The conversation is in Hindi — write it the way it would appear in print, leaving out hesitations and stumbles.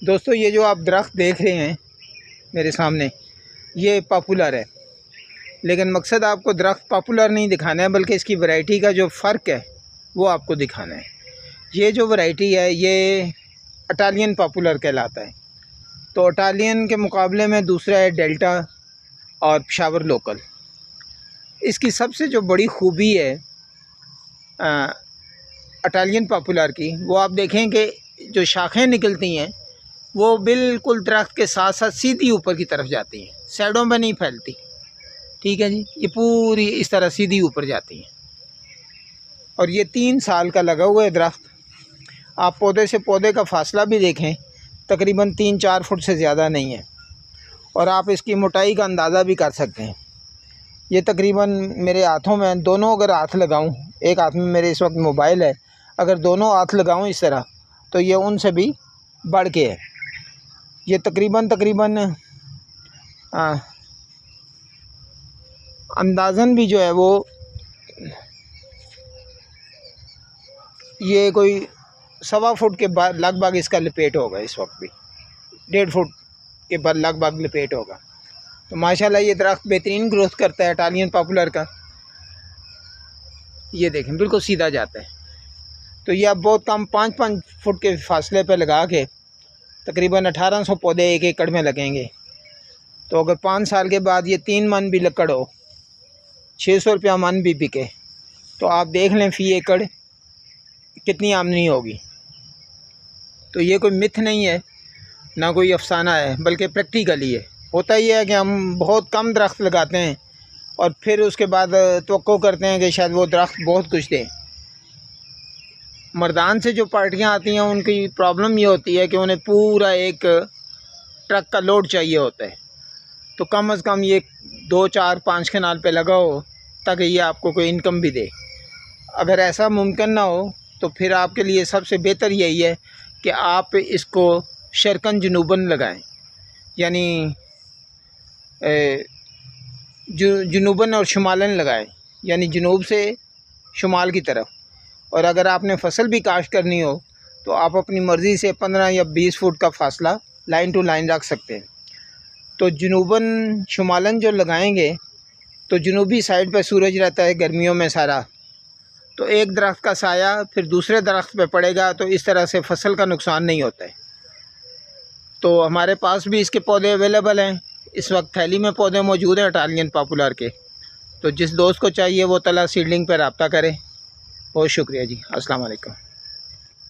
दोस्तों ये जो आप दरख्त देख रहे हैं मेरे सामने, ये पॉपुलर है, लेकिन मकसद आपको दरख्त पॉपुलर नहीं दिखाना है, बल्कि इसकी वैरायटी का जो फ़र्क है वो आपको दिखाना है। ये जो वैरायटी है ये इटालियन पॉपुलर कहलाता है। तो इटालियन के मुकाबले में दूसरा है डेल्टा और पेशावर लोकल। इसकी सबसे जो बड़ी खूबी है इटालियन पॉपुलर की, वो आप देखें कि जो शाखें निकलती हैं वो बिल्कुल दरख्त के साथ साथ सीधी ऊपर की तरफ जाती हैं, साइडों में नहीं फैलती। ठीक है जी, ये पूरी इस तरह सीधी ऊपर जाती हैं। और ये 3 साल का लगा हुआ है दरख्त। आप पौधे से पौधे का फासला भी देखें, तकरीबन 3-4 फुट से ज़्यादा नहीं है। और आप इसकी मोटाई का अंदाज़ा भी कर सकते हैं। ये तकरीबन मेरे हाथों में, दोनों अगर हाथ लगाऊं, एक हाथ में मेरे इस वक्त मोबाइल है, अगर दोनों हाथ लगाऊं इस तरह, तो ये उनसे भी बढ़ के है। ये तकरीबन अंदाज़न भी जो है वो ये कोई 1.25 फुट के बाद लगभग इसका लपेट होगा। इस वक्त भी 1.5 फुट के बाद लगभग लपेट होगा। तो माशाल्लाह ये दरख्त बेहतरीन ग्रोथ करता है इटालियन पॉपुलर का। ये देखें बिल्कुल सीधा जाता है। तो ये आप बहुत कम 5-5 फुट के फासले पर लगा के तकरीबन 1800 पौधे 1 एकड़ में लगेंगे। तो अगर 5 साल के बाद ये 3 मन भी लकड़ हो, 600 रुपया मन भी बिके, तो आप देख लें फ़ी एकड़ कितनी आमदनी होगी। तो ये कोई मिथ नहीं है, ना कोई अफसाना है, बल्कि प्रैक्टिकली है। होता ही है कि हम बहुत कम दरख्त लगाते हैं और फिर उसके बाद तवक्को करते हैं कि शायद वो दरख्त बहुत कुछ दे। मर्दान से जो पार्टियां आती हैं उनकी प्रॉब्लम ये होती है कि उन्हें पूरा एक ट्रक का लोड चाहिए होता है। तो कम से कम ये 2-4-5 कनाल पे लगाओ ताकि ये आपको कोई इनकम भी दे। अगर ऐसा मुमकिन ना हो तो फिर आपके लिए सबसे बेहतर यही है कि आप इसको शर्कन जुनूबन लगाएं, यानी जुनूबन और शुमालन लगाएं, यानी जुनूब से शुमाल की तरफ। और अगर आपने फसल भी काश्त करनी हो तो आप अपनी मर्ज़ी से 15 या 20 फुट का फासला लाइन टू लाइन रख सकते हैं। तो जुनूबन शुमालन जो लगाएंगे तो जुनूबी साइड पर सूरज रहता है गर्मियों में सारा, तो एक दरख्त का साया फिर दूसरे दरख्त पे पड़ेगा, तो इस तरह से फसल का नुकसान नहीं होता है। तो हमारे पास भी इसके पौधे अवेलेबल हैं। इस वक्त थैली में पौधे मौजूद हैं इटालियन पॉपुलर के। तो जिस दोस्त को चाहिए वो तला सीडलिंग पर रब्ता करें। बहुत शुक्रिया जी। अस्सलाम वालेकुम।